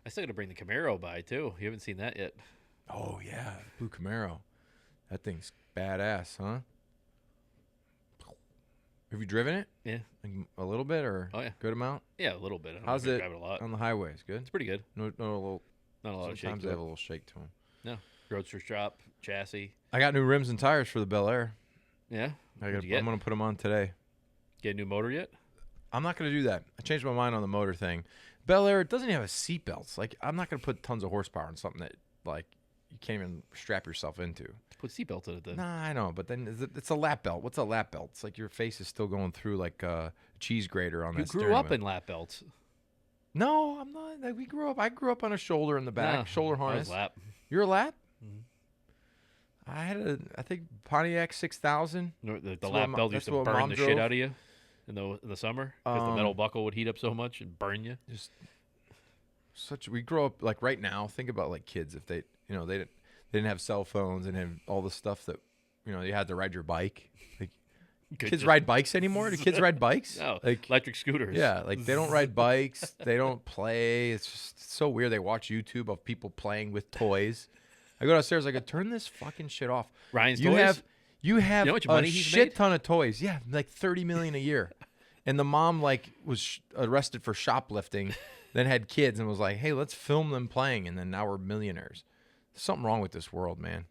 I still gotta bring the Camaro by too. You haven't seen that yet. Oh yeah, blue Camaro. That thing's badass, huh? Have you driven it? Yeah. Like a little bit or Oh, yeah. good amount? Yeah, a little bit. I don't How's know if I it drive it a lot. on the highways? Good. It's pretty good. No, a little. Not a lot of shake. Sometimes to they have it. a little shake to them. No. Roadster shop, chassis. I got new rims and tires for the Bel Air. Yeah. I'm What'd you get? gonna put them on today. Get a new motor yet? I'm not gonna do that. I changed my mind on the motor thing. Bel Air, it doesn't even have a seat belts. Like I'm not gonna put tons of horsepower on something that like you can't even strap yourself into. Put seatbelt in it then. Nah, I know, but then it's a lap belt. What's a lap belt? It's like your face is still going through like a cheese grater on You that grew steering up wheel. in lap belts. No, I'm not. Like, I grew up on a shoulder in the back, No, shoulder I was harness. lap. You're a lap? Mm-hmm. I had I think Pontiac 6000. No, the what lap mo- belt used that's to what burn Mom the drove. shit out of you in the summer because the metal Um, buckle would heat up so much and burn you. Just We grow up like right now. Think about like kids if they didn't have cell phones and have all the stuff that you had to ride your bike. Like kids ride bikes anymore? Do kids ride bikes? No, like electric scooters. Yeah, like they don't ride bikes. They don't play. It's just so weird. They watch YouTube of people playing with toys. I go downstairs. I go, turn this fucking shit off. Ryan's you toys? You have how much a money he's shit made? ton of toys. Yeah, like $30 million a year. And the mom was arrested for shoplifting, then had kids and was like, "Hey, let's film them playing." And then now we're millionaires. There's something wrong with this world, man.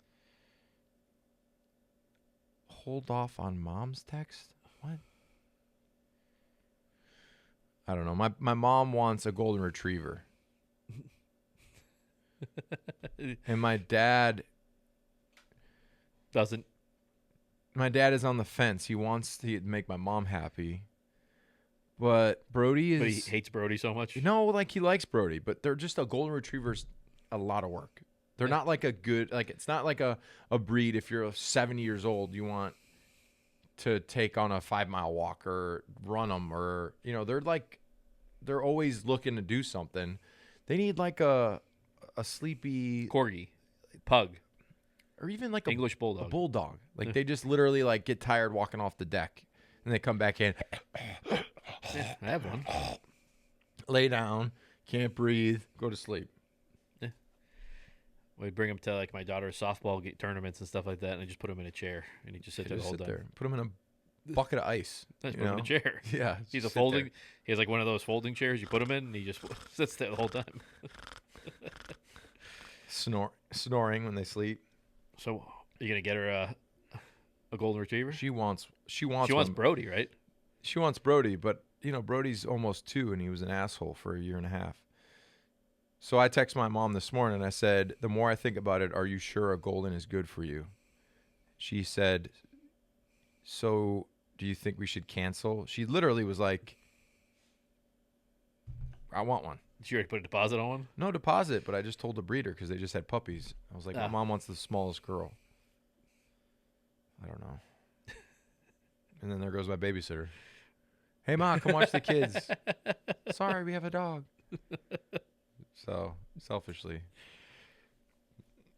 Hold off on mom's text? What? I don't know. My mom wants a golden retriever. And my dad Doesn't. My dad is on the fence. He wants to make my mom happy. But Brody is... But he hates Brody so much? No, like he likes Brody, but they're just a golden retriever's a lot of work. They're not like a good... Like it's not like a breed if you're 70 years old, you want to take on a 5-mile walk or run them or... they're always looking to do something. They need like a sleepy... Corgi. Pug. Or even like English bulldog. A bulldog. Like they just literally like get tired walking off the deck and they come back in... Yeah, I have one. Lay down, can't breathe, go to sleep. Yeah. We bring him to like my daughter's softball tournaments and stuff like that, and I just put him in a chair, and he just sits there the whole time. Put him in a bucket of ice. Just put him in a chair. Yeah, He's a sit folding. there. He has like one of those folding chairs you put him in, and he just sits there the whole time. Snoring when they sleep. So, are you gonna get her a golden retriever? She wants Brody, right? She wants Brody, but Brody's almost 2 and he was an asshole for a year and a half. So I texted my mom this morning and I said, the more I think about it, are you sure a golden is good for you? She said, so do you think we should cancel? She literally was like, I want one. Did you already put a deposit on one? No deposit, but I just told the breeder because they just had puppies. I was like, my mom wants the smallest girl. I don't know. And then there goes my babysitter. Hey, Ma, come watch the kids. Sorry, we have a dog. So, selfishly.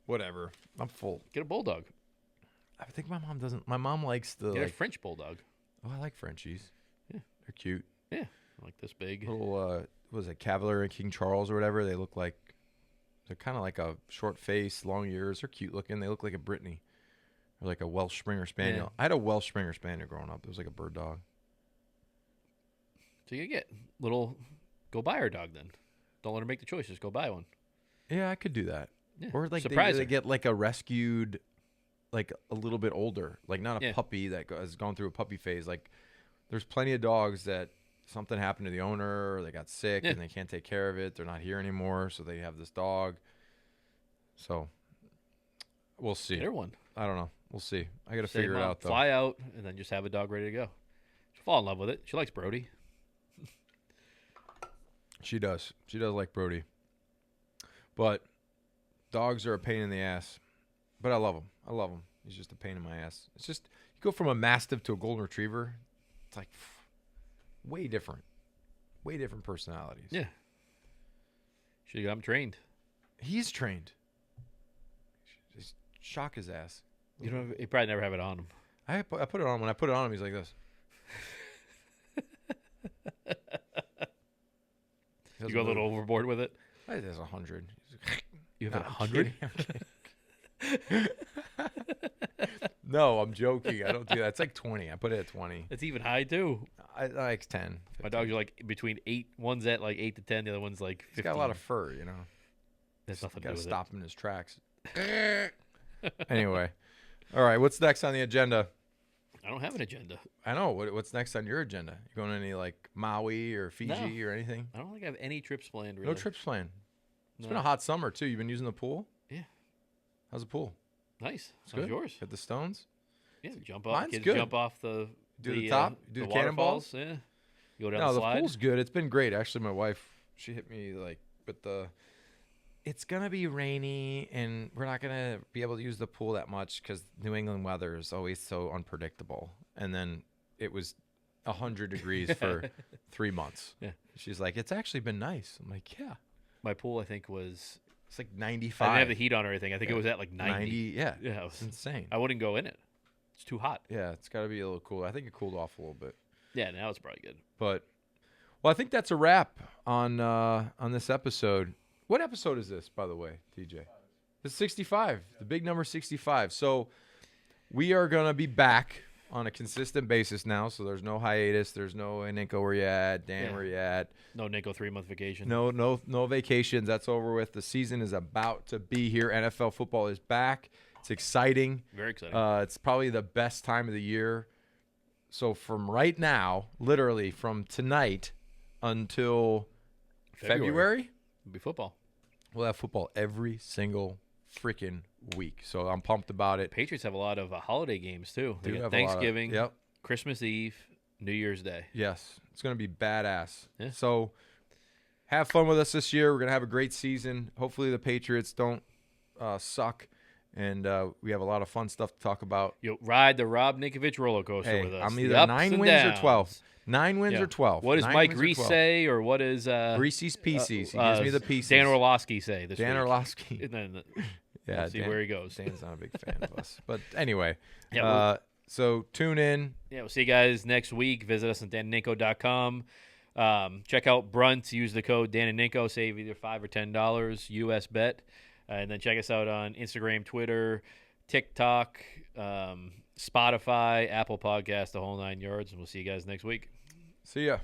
Whatever. I'm full. Get a bulldog. I think my mom doesn't. My mom likes the... Get a French bulldog. Oh, I like Frenchies. Yeah. They're cute. Yeah. Like this big. Little, what was it, Cavalier and King Charles or whatever. They look like... They're kind of like a short face, long ears. They're cute looking. They look like a Brittany. Or like a Welsh Springer Spaniel. Yeah. I had a Welsh Springer Spaniel growing up. It was like a bird dog. So you get little... Go buy her dog then. Don't let her make the choice. Just go buy one. Yeah, I could do that. Yeah. Or like Surprise they her. get like a rescued, like a little bit older, like not a puppy that has gone through a puppy phase. Like there's plenty of dogs that something happened to the owner or they got sick and they can't take care of it. They're not here anymore. So they have this dog. So we'll see. Get her one. I don't know. We'll see. I got to figure it out though. Fly out and then just have a dog ready to go. She'll fall in love with it. She likes Brody. She does. She does like Brody. But dogs are a pain in the ass. But I love him. I love him. He's just a pain in my ass. It's just, you go from a Mastiff to a Golden Retriever, it's like way different. Way different personalities. Yeah. Should have got him trained. He's trained. Just shock his ass. You probably never have it on him. I put it on. When I put it on him, he's like this. You go a little overboard with it? There's 100. You have 100? No, I'm joking. I don't do that. It's like 20. I put it at 20. It's even high, too. I like 10. 15. My dogs are like between 8. One's at like 8 to 10. The other one's like 15. He's got a lot of fur, you know. There's nothing to Got do to with stop him in his tracks. Anyway. All right. What's next on the agenda? I don't have an agenda. I know. What's next on your agenda? You going to any like Maui or Fiji or anything? I don't think I have any trips planned, really. No trips planned. It's No. been a hot summer, too. You've been using the pool? Yeah. How's the pool? Nice. It's How's good. yours? Hit the stones? Yeah, jump off. Mine's Kids good. jump off the Do the top? Do the cannonballs? waterfalls. Yeah. You go down No, the the slide. pool's good. It's been great. Actually, my wife, she hit me like with the... It's going to be rainy, and we're not going to be able to use the pool that much because New England weather is always so unpredictable. And then it was 100 degrees for 3 months. Yeah. She's like, it's actually been nice. I'm like, yeah. My pool, I think, was. It's like I 95. didn't have the heat on or anything. I think it was at like 90. 90. Yeah. Yeah, it It's was, insane. I wouldn't go in it. It's too hot. Yeah, it's got to be a little cool. I think it cooled off a little bit. Yeah, now it's probably good. But well, I think that's a wrap on this episode. What episode is this, by the way, TJ? It's 65, the big number 65. So we are going to be back on a consistent basis now. So there's no hiatus. There's no Ninko where you at, Dan where you at. No Ninko 3-month vacation. No vacations. That's over with. The season is about to be here. NFL football is back. It's exciting. Very exciting. It's probably the best time of the year. So from right now, literally from tonight until February, It'll be football. we'll have football every single freaking week. So I'm pumped about it. Patriots have a lot of holiday games, too. They Do got have a lot of- Thanksgiving, Yep. Christmas Eve, New Year's Day. Yes. It's going to be badass. Yeah. So have fun with us this year. We're going to have a great season. Hopefully the Patriots don't suck. And we have a lot of fun stuff to talk about. You'll ride the Rob Ninkovich roller coaster Hey, with us. I'm The either ups 9 and wins or downs. 12. 9 wins Yeah. or 12. What does 9 Mike wins or Reese 12. say, or what does Reese's Pieces. He gives me the pieces. Dan Orlovsky say this Dan week? Orlovsky. And then Yeah, we'll see where he goes. Dan's not a big fan of us. But anyway, Yeah, so tune in. Yeah, we'll see you guys next week. Visit us at danandninko.com. Check out Brunt. Use the code Dan and Ninko. Save either $5 or $10 US bet. And then check us out on Instagram, Twitter, TikTok, Spotify, Apple Podcast, the whole 9 yards. And we'll see you guys next week. See ya.